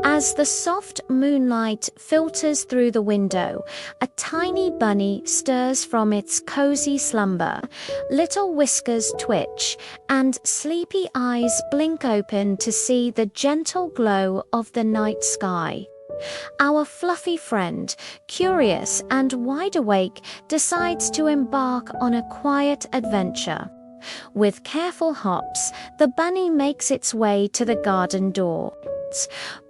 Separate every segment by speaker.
Speaker 1: As the soft moonlight filters through the window, a tiny bunny stirs from its cozy slumber. Little whiskers twitch, and sleepy eyes blink open to see the gentle glow of the night sky. Our fluffy friend, curious and wide awake, decides to embark on a quiet adventure. With careful hops, the bunny makes its way to the garden door.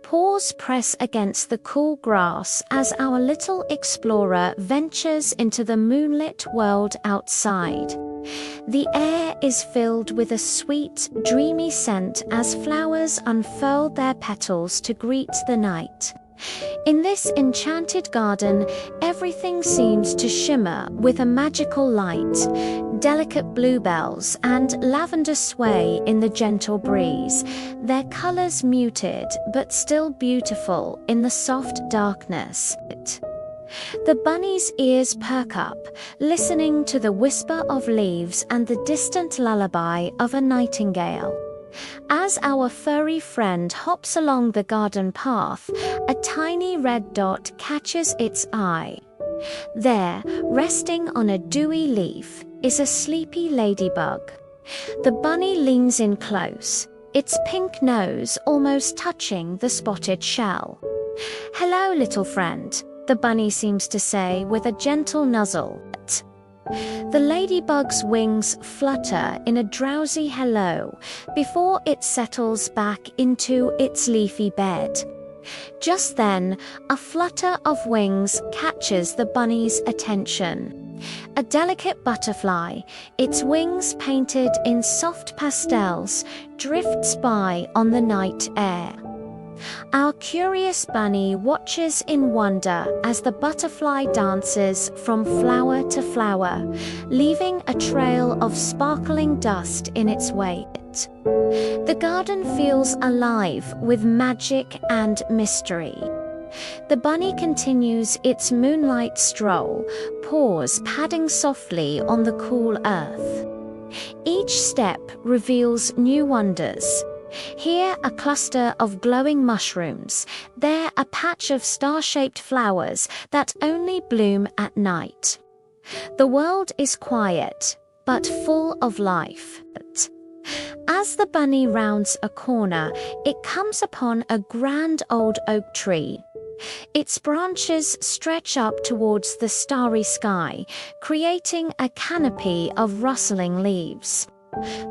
Speaker 1: Paws press against the cool grass as our little explorer ventures into the moonlit world outside. The air is filled with a sweet, dreamy scent as flowers unfurl their petals to greet the night. In this enchanted garden, everything seems to shimmer with a magical light. Delicate bluebells and lavender sway in the gentle breeze, their colors muted but still beautiful in the soft darkness. The bunny's ears perk up, listening to the whisper of leaves and the distant lullaby of a nightingale. As our furry friend hops along the garden path, a tiny red dot catches its eye. There, resting on a dewy leaf, is a sleepy ladybug. The bunny leans in close, its pink nose almost touching the spotted shell. "Hello, little friend," the bunny seems to say with a gentle nuzzle. The ladybug's wings flutter in a drowsy hello before it settles back into its leafy bed. Just then, a flutter of wings catches the bunny's attention. A delicate butterfly, its wings painted in soft pastels, drifts by on the night air. Our curious bunny watches in wonder as the butterfly dances from flower to flower, leaving a trail of sparkling dust in its wake. The garden feels alive with magic and mystery. The bunny continues its moonlight stroll, paws padding softly on the cool earth. Each step reveals new wonders. Here a cluster of glowing mushrooms, there a patch of star-shaped flowers that only bloom at night. The world is quiet, but full of life. As the bunny rounds a corner, it comes upon a grand old oak tree. Its branches stretch up towards the starry sky, creating a canopy of rustling leaves.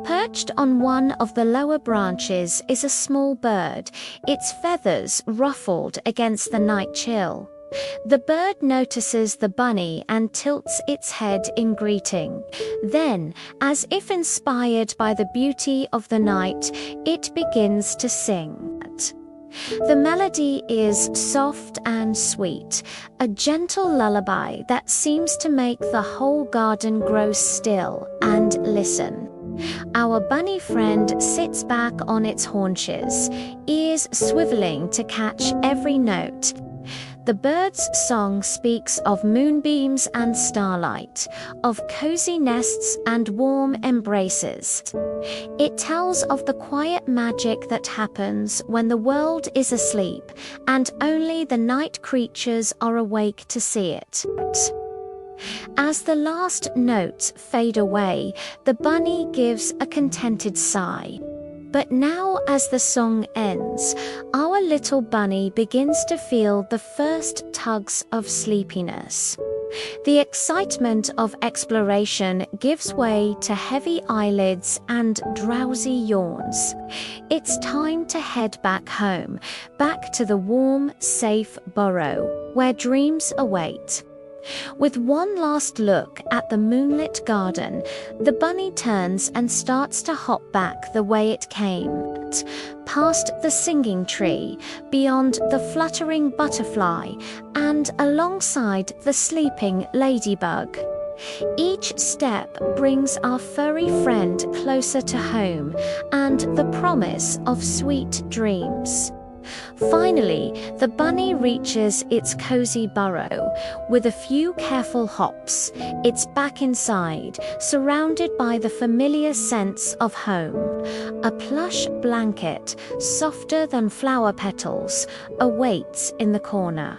Speaker 1: Perched on one of the lower branches is a small bird, its feathers ruffled against the night chill. The bird notices the bunny and tilts its head in greeting. Then, as if inspired by the beauty of the night, it begins to sing. The melody is soft and sweet, a gentle lullaby that seems to make the whole garden grow still and listen. Our bunny friend sits back on its haunches, ears swiveling to catch every note. The bird's song speaks of moonbeams and starlight, of cozy nests and warm embraces. It tells of the quiet magic that happens when the world is asleep and only the night creatures are awake to see it. As the last notes fade away, the bunny gives a contented sigh. But now, as the song ends, our little bunny begins to feel the first tugs of sleepiness. The excitement of exploration gives way to heavy eyelids and drowsy yawns. It's time to head back home, back to the warm, safe burrow, where dreams await. With one last look at the moonlit garden, the bunny turns and starts to hop back the way it came, past the singing tree, beyond the fluttering butterfly, and alongside the sleeping ladybug. Each step brings our furry friend closer to home and the promise of sweet dreams. Finally, the bunny reaches its cozy burrow. With a few careful hops, it's back inside, surrounded by the familiar sense of home. A plush blanket, softer than flower petals, awaits in the corner.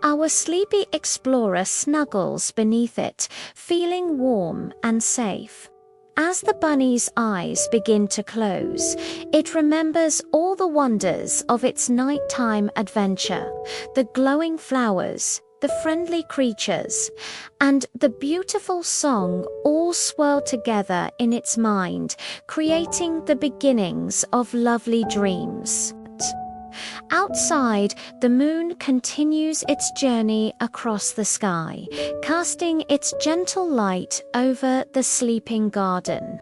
Speaker 1: Our sleepy explorer snuggles beneath it, feeling warm and safe. As the bunny's eyes begin to close, it remembers all the wonders of its nighttime adventure, the glowing flowers, the friendly creatures, and the beautiful song all swirl together in its mind, creating the beginnings of lovely dreams. Outside, the moon continues its journey across the sky, casting its gentle light over the sleeping garden.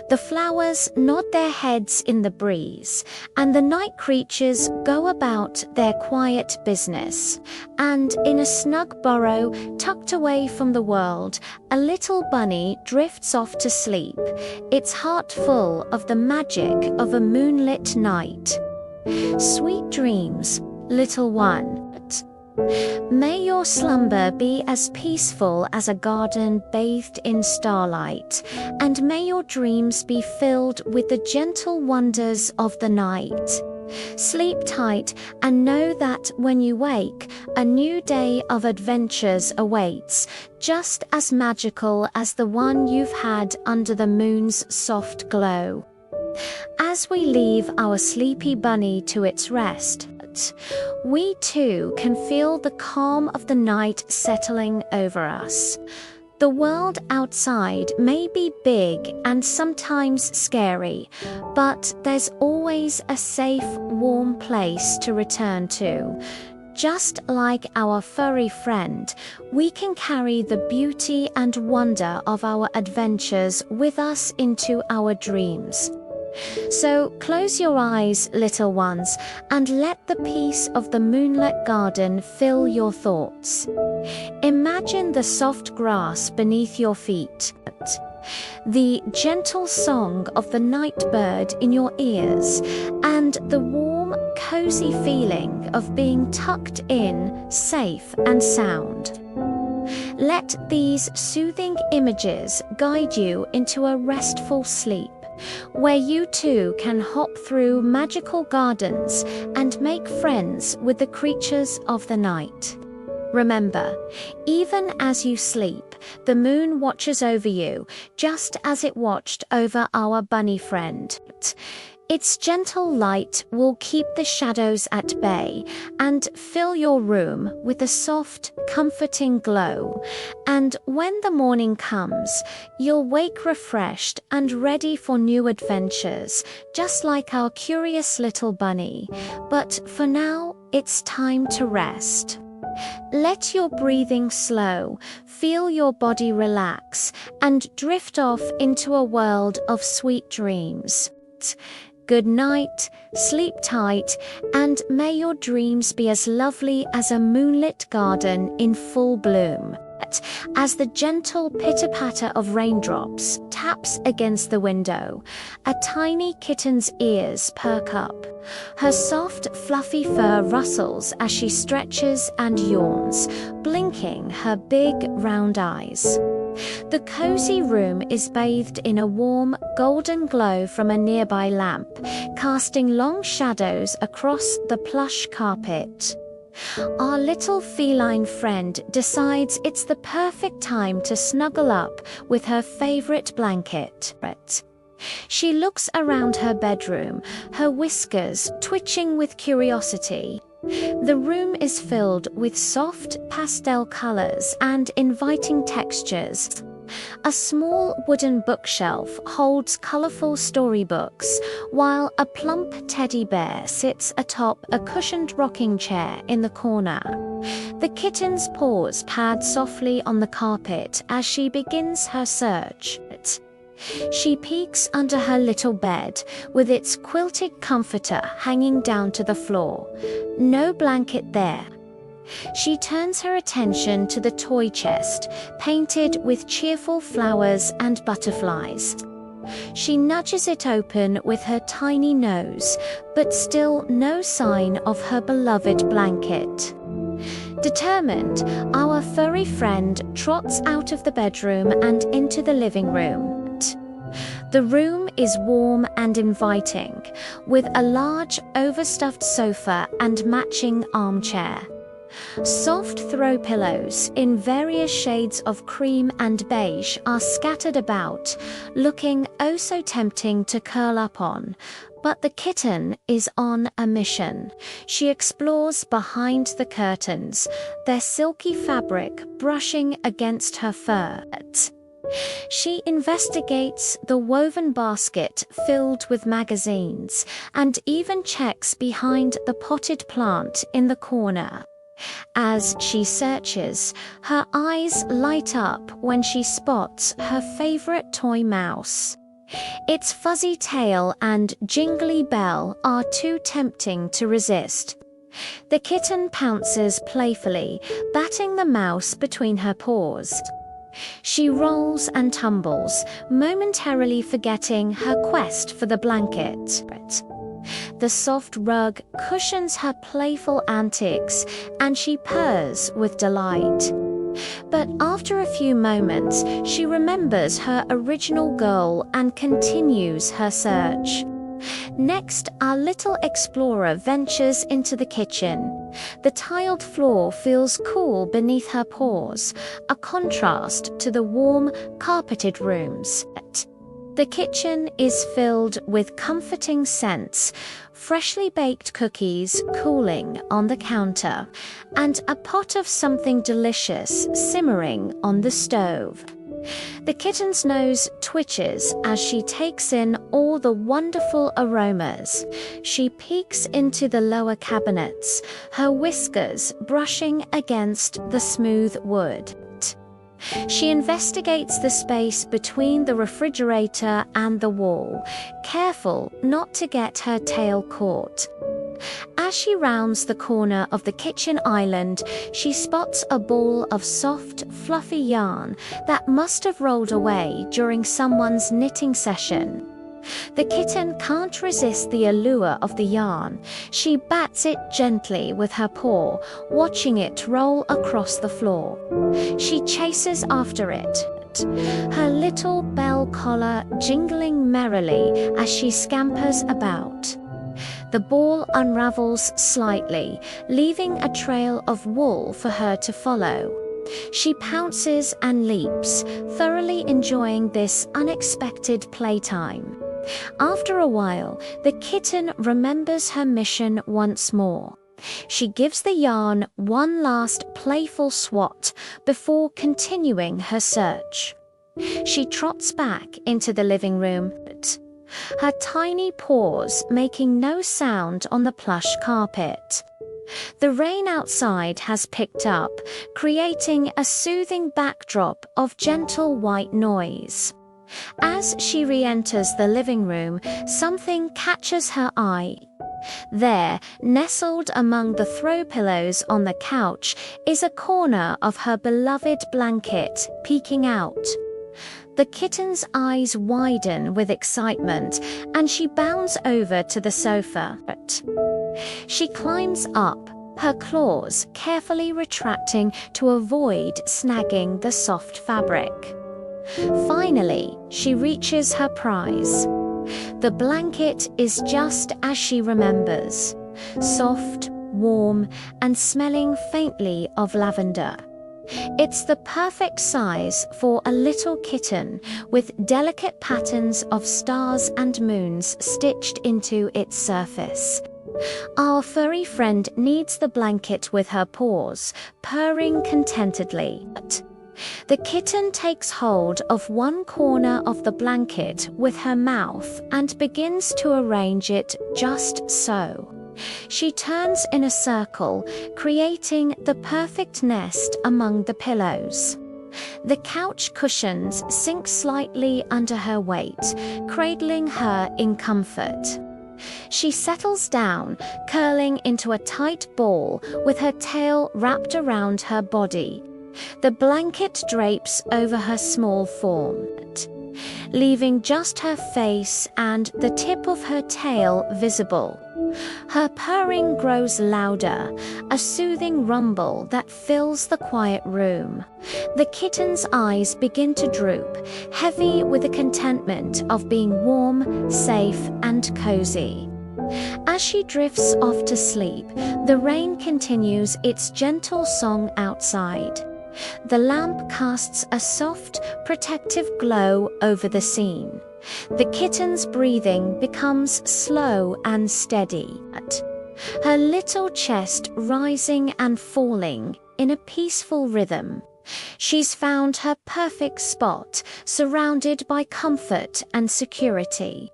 Speaker 1: The flowers nod their heads in the breeze, and the night creatures go about their quiet business. And in a snug burrow, tucked away from the world, a little bunny drifts off to sleep, its heart full of the magic of a moonlit night. Sweet dreams, little one. May your slumber be as peaceful as a garden bathed in starlight, and may your dreams be filled with the gentle wonders of the night. Sleep tight and know that when you wake, a new day of adventures awaits, just as magical as the one you've had under the moon's soft glow. As we leave our sleepy bunny to its rest, we too can feel the calm of the night settling over us. The world outside may be big and sometimes scary, but there's always a safe, warm place to return to. Just like our furry friend, we can carry the beauty and wonder of our adventures with us into our dreams. So close your eyes, little ones, and let the peace of the moonlit garden fill your thoughts. Imagine the soft grass beneath your feet, the gentle song of the night bird in your ears, and the warm, cozy feeling of being tucked in, safe and sound. Let these soothing images guide you into a restful sleep, where you too can hop through magical gardens and make friends with the creatures of the night. Remember, even as you sleep, the moon watches over you, just as it watched over our bunny friend. Its gentle light will keep the shadows at bay and fill your room with a soft, comforting glow. And when the morning comes, you'll wake refreshed and ready for new adventures, just like our curious little bunny. But for now, it's time to rest. Let your breathing slow, feel your body relax, and drift off into a world of sweet dreams. Good night, sleep tight, and may your dreams be as lovely as a moonlit garden in full bloom. As the gentle pitter-patter of raindrops taps against the window, a tiny kitten's ears perk up. Her soft, fluffy fur rustles as she stretches and yawns, blinking her big, round eyes. The cozy room is bathed in a warm, golden glow from a nearby lamp, casting long shadows across the plush carpet. Our little feline friend decides it's the perfect time to snuggle up with her favorite blanket. She looks around her bedroom, her whiskers twitching with curiosity. The room is filled with soft pastel colors and inviting textures. A small wooden bookshelf holds colorful storybooks, while a plump teddy bear sits atop a cushioned rocking chair in the corner. The kitten's paws pad softly on the carpet as she begins her search. She peeks under her little bed, with its quilted comforter hanging down to the floor. No blanket there. She turns her attention to the toy chest, painted with cheerful flowers and butterflies. She nudges it open with her tiny nose, but still no sign of her beloved blanket. Determined, our furry friend trots out of the bedroom and into the living room. The room is warm and inviting, with a large overstuffed sofa and matching armchair. Soft throw pillows in various shades of cream and beige are scattered about, looking oh so tempting to curl up on. But the kitten is on a mission. She explores behind the curtains, their silky fabric brushing against her fur. She investigates the woven basket filled with magazines and even checks behind the potted plant in the corner. As she searches, her eyes light up when she spots her favorite toy mouse. Its fuzzy tail and jingly bell are too tempting to resist. The kitten pounces playfully, batting the mouse between her paws. She rolls and tumbles, momentarily forgetting her quest for the blanket. The soft rug cushions her playful antics, and she purrs with delight. But after a few moments, she remembers her original goal and continues her search. Next, our little explorer ventures into the kitchen. The tiled floor feels cool beneath her paws, a contrast to the warm, carpeted rooms. The kitchen is filled with comforting scents, freshly baked cookies cooling on the counter, and a pot of something delicious simmering on the stove. The kitten's nose twitches as she takes in all the wonderful aromas. She peeks into the lower cabinets, her whiskers brushing against the smooth wood. She investigates the space between the refrigerator and the wall, careful not to get her tail caught. As she rounds the corner of the kitchen island, she spots a ball of soft, fluffy yarn that must have rolled away during someone's knitting session. The kitten can't resist the allure of the yarn. She bats it gently with her paw, watching it roll across the floor. She chases after it, her little bell collar jingling merrily as she scampers about. The ball unravels slightly, leaving a trail of wool for her to follow. She pounces and leaps, thoroughly enjoying this unexpected playtime. After a while, the kitten remembers her mission once more. She gives the yarn one last playful swat before continuing her search. She trots back into the living room, her tiny paws making no sound on the plush carpet. The rain outside has picked up, creating a soothing backdrop of gentle white noise. As she re-enters the living room, something catches her eye. There, nestled among the throw pillows on the couch, is a corner of her beloved blanket peeking out. The kitten's eyes widen with excitement, and she bounds over to the sofa. She climbs up, her claws carefully retracting to avoid snagging the soft fabric. Finally, she reaches her prize. The blanket is just as she remembers, soft, warm, and smelling faintly of lavender. It's the perfect size for a little kitten, with delicate patterns of stars and moons stitched into its surface. Our furry friend kneads the blanket with her paws, purring contentedly. The kitten takes hold of one corner of the blanket with her mouth and begins to arrange it just so. She turns in a circle, creating the perfect nest among the pillows. The couch cushions sink slightly under her weight, cradling her in comfort. She settles down, curling into a tight ball with her tail wrapped around her body. The blanket drapes over her small form. leaving just her face and the tip of her tail visible. Her purring grows louder, a soothing rumble that fills the quiet room. The kitten's eyes begin to droop, heavy with the contentment of being warm, safe, and cozy. As she drifts off to sleep, the rain continues its gentle song outside. The lamp casts a soft, protective glow over the scene. The kitten's breathing becomes slow and steady, her little chest rising and falling in a peaceful rhythm. She's found her perfect spot, surrounded by comfort and security.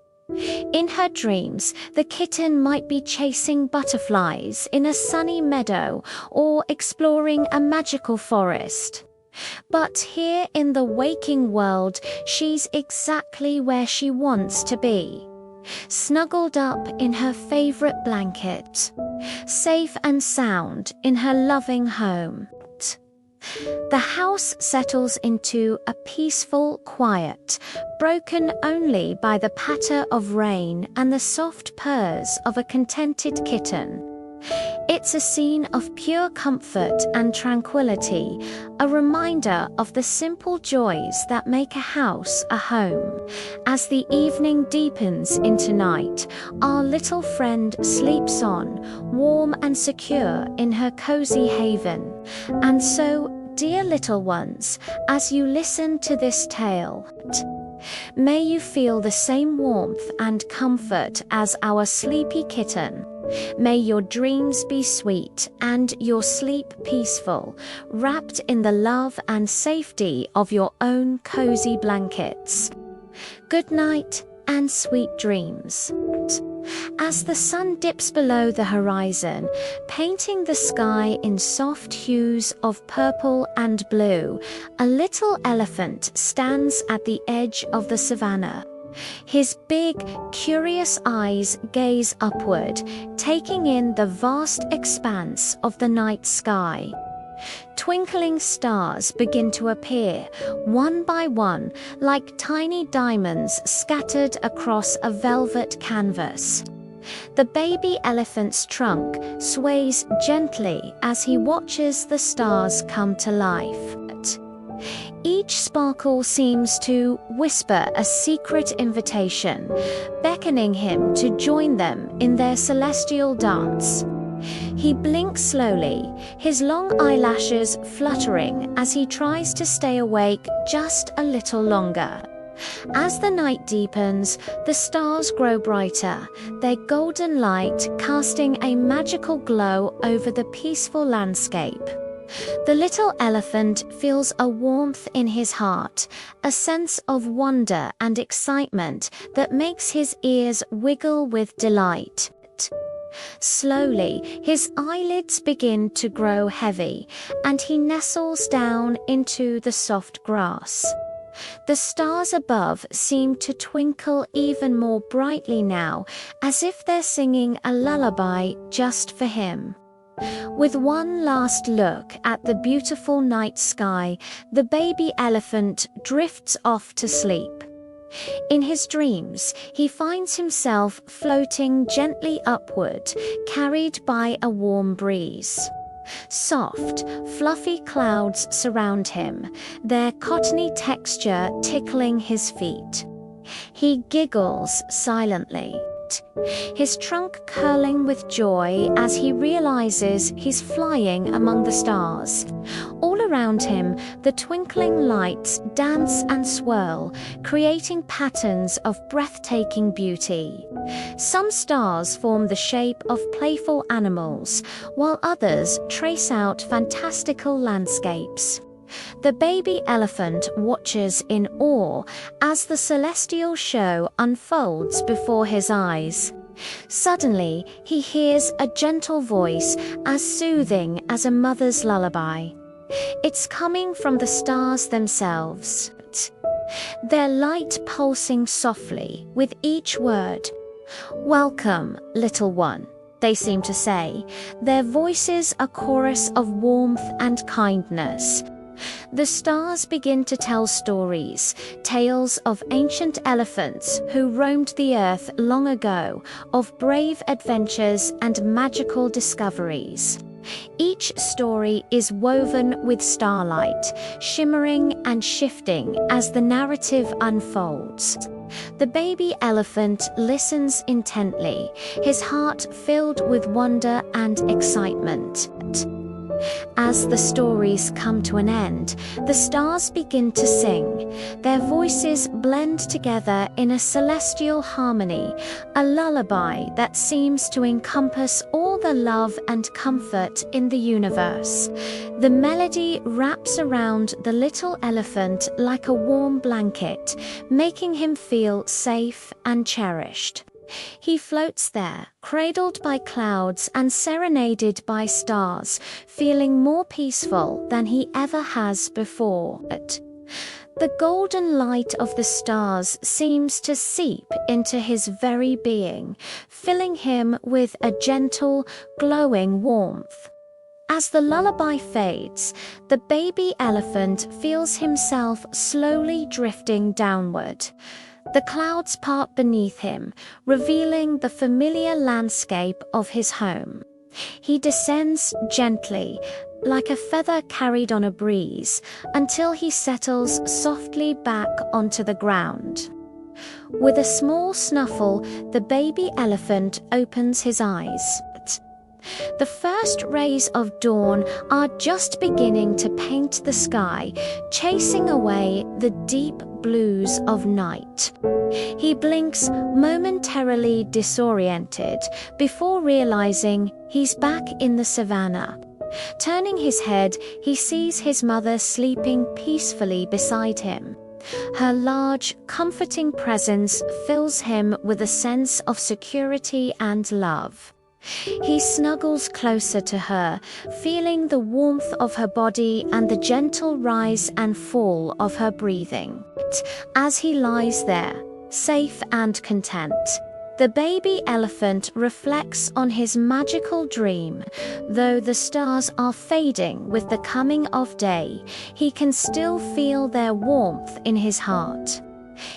Speaker 1: In her dreams, the kitten might be chasing butterflies in a sunny meadow or exploring a magical forest. But here in the waking world, she's exactly where she wants to be. Snuggled up in her favorite blanket, safe and sound in her loving home. The house settles into a peaceful quiet, broken only by the patter of rain and the soft purrs of a contented kitten. It's a scene of pure comfort and tranquility, a reminder of the simple joys that make a house a home. As the evening deepens into night, our little friend sleeps on, warm and secure in her cozy haven. And so, dear little ones, as you listen to this tale, may you feel the same warmth and comfort as our sleepy kitten. May your dreams be sweet and your sleep peaceful, wrapped in the love and safety of your own cozy blankets. Good night and sweet dreams. As the sun dips below the horizon, painting the sky in soft hues of purple and blue, a little elephant stands at the edge of the savannah. His big, curious eyes gaze upward, taking in the vast expanse of the night sky. Twinkling stars begin to appear, one by one, like tiny diamonds scattered across a velvet canvas. The baby elephant's trunk sways gently as he watches the stars come to life. Each sparkle seems to whisper a secret invitation, beckoning him to join them in their celestial dance. He blinks slowly, his long eyelashes fluttering as he tries to stay awake just a little longer. As the night deepens, the stars grow brighter, their golden light casting a magical glow over the peaceful landscape. The little elephant feels a warmth in his heart, a sense of wonder and excitement that makes his ears wiggle with delight. Slowly, his eyelids begin to grow heavy, and he nestles down into the soft grass. The stars above seem to twinkle even more brightly now, as if they're singing a lullaby just for him. With one last look at the beautiful night sky, the baby elephant drifts off to sleep. In his dreams, he finds himself floating gently upward, carried by a warm breeze. Soft, fluffy clouds surround him, their cottony texture tickling his feet. He giggles silently, his trunk curling with joy as he realizes he's flying among the stars. All around him, the twinkling lights dance and swirl, creating patterns of breathtaking beauty. Some stars form the shape of playful animals, while others trace out fantastical landscapes. The baby elephant watches in awe as the celestial show unfolds before his eyes. Suddenly, he hears a gentle voice as soothing as a mother's lullaby. It's coming from the stars themselves, their light pulsing softly with each word. "Welcome, little one," they seem to say, their voices a chorus of warmth and kindness. The stars begin to tell stories, tales of ancient elephants who roamed the earth long ago, of brave adventures and magical discoveries. Each story is woven with starlight, shimmering and shifting as the narrative unfolds. The baby elephant listens intently, his heart filled with wonder and excitement. As the stories come to an end, the stars begin to sing. Their voices blend together in a celestial harmony, a lullaby that seems to encompass all the love and comfort in the universe. The melody wraps around the little elephant like a warm blanket, making him feel safe and cherished. He floats there, cradled by clouds and serenaded by stars, feeling more peaceful than he ever has before. The golden light of the stars seems to seep into his very being, filling him with a gentle, glowing warmth. As the lullaby fades, the baby elephant feels himself slowly drifting downward. The clouds part beneath him, revealing the familiar landscape of his home. He descends gently, like a feather carried on a breeze, until he settles softly back onto the ground. With a small snuffle, the baby elephant opens his eyes. The first rays of dawn are just beginning to paint the sky, chasing away the deep blues of night. He blinks, momentarily disoriented, before realizing he's back in the savannah. Turning his head, he sees his mother sleeping peacefully beside him. Her large, comforting presence fills him with a sense of security and love. He snuggles closer to her, feeling the warmth of her body and the gentle rise and fall of her breathing. As he lies there, safe and content, the baby elephant reflects on his magical dream. Though the stars are fading with the coming of day, he can still feel their warmth in his heart.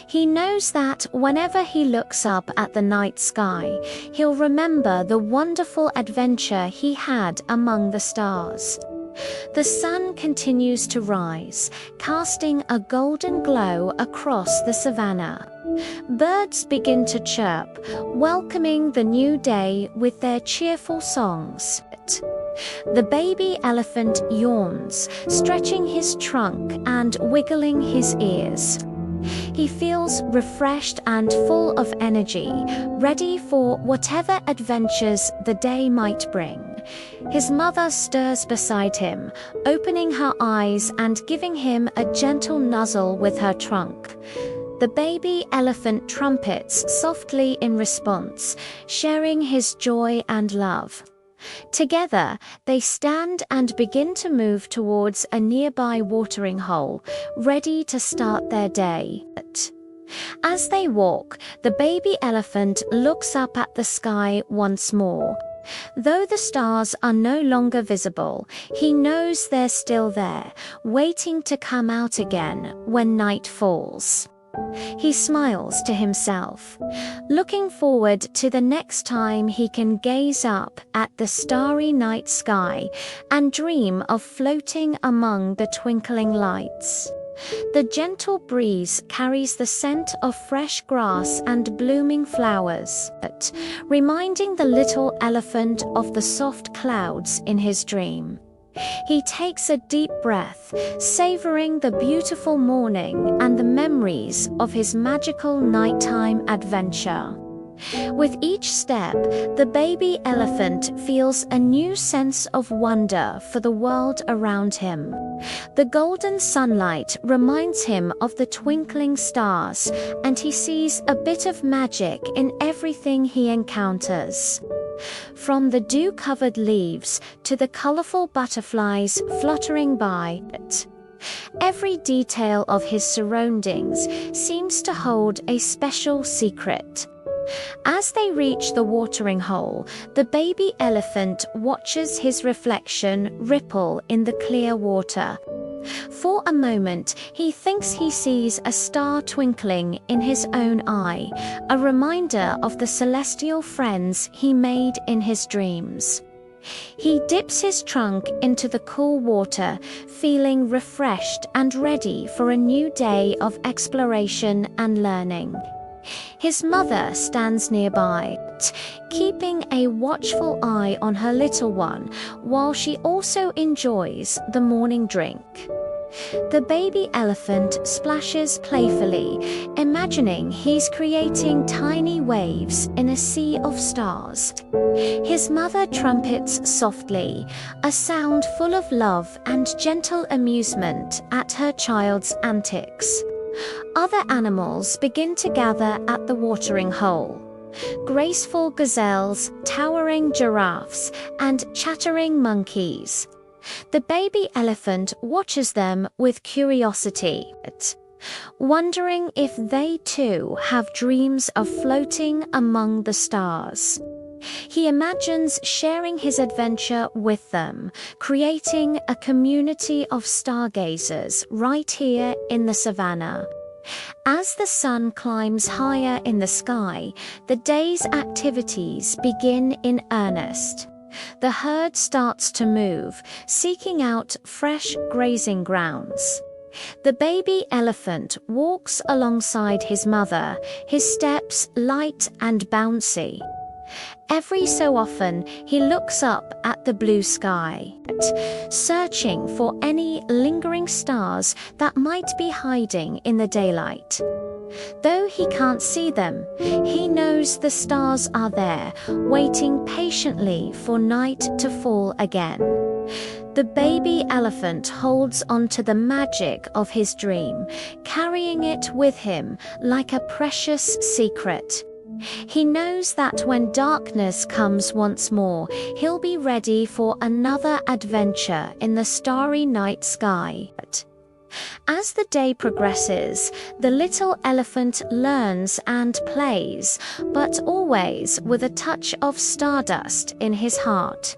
Speaker 1: He knows that whenever he looks up at the night sky, he'll remember the wonderful adventure he had among the stars. The sun continues to rise, casting a golden glow across the savannah. Birds begin to chirp, welcoming the new day with their cheerful songs. The baby elephant yawns, stretching his trunk and wiggling his ears. He feels refreshed and full of energy, ready for whatever adventures the day might bring. His mother stirs beside him, opening her eyes and giving him a gentle nuzzle with her trunk. The baby elephant trumpets softly in response, sharing his joy and love. Together, they stand and begin to move towards a nearby watering hole, ready to start their day. As they walk, the baby elephant looks up at the sky once more. Though the stars are no longer visible, he knows they're still there, waiting to come out again when night falls. He smiles to himself, looking forward to the next time he can gaze up at the starry night sky and dream of floating among the twinkling lights. The gentle breeze carries the scent of fresh grass and blooming flowers, reminding the little elephant of the soft clouds in his dream. He takes a deep breath, savoring the beautiful morning and the memories of his magical nighttime adventure. With each step, the baby elephant feels a new sense of wonder for the world around him. The golden sunlight reminds him of the twinkling stars, and he sees a bit of magic in everything he encounters. From the dew-covered leaves to the colorful butterflies fluttering by, every detail of his surroundings seems to hold a special secret. As they reach the watering hole, the baby elephant watches his reflection ripple in the clear water. For a moment, he thinks he sees a star twinkling in his own eye, a reminder of the celestial friends he made in his dreams. He dips his trunk into the cool water, feeling refreshed and ready for a new day of exploration and learning. His mother stands nearby, keeping a watchful eye on her little one, while she also enjoys the morning drink. The baby elephant splashes playfully, imagining he's creating tiny waves in a sea of stars. His mother trumpets softly, a sound full of love and gentle amusement at her child's antics. Other animals begin to gather at the watering hole. Graceful gazelles, towering giraffes, and chattering monkeys. The baby elephant watches them with curiosity, wondering if they too have dreams of floating among the stars. He imagines sharing his adventure with them, creating a community of stargazers right here in the savannah. As the sun climbs higher in the sky, the day's activities begin in earnest. The herd starts to move, seeking out fresh grazing grounds. The baby elephant walks alongside his mother, his steps light and bouncy. Every so often, he looks up at the blue sky, searching for any lingering stars that might be hiding in the daylight. Though he can't see them, he knows the stars are there, waiting patiently for night to fall again. The baby elephant holds onto the magic of his dream, carrying it with him like a precious secret. He knows that when darkness comes once more, he'll be ready for another adventure in the starry night sky. As the day progresses, the little elephant learns and plays, but always with a touch of stardust in his heart.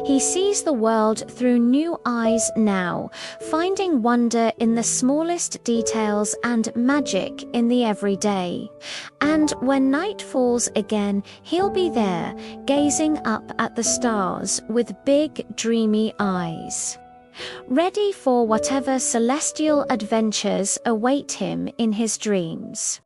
Speaker 1: He sees the world through new eyes now, finding wonder in the smallest details and magic in the everyday. And when night falls again, he'll be there, gazing up at the stars with big, dreamy eyes, ready for whatever celestial adventures await him in his dreams.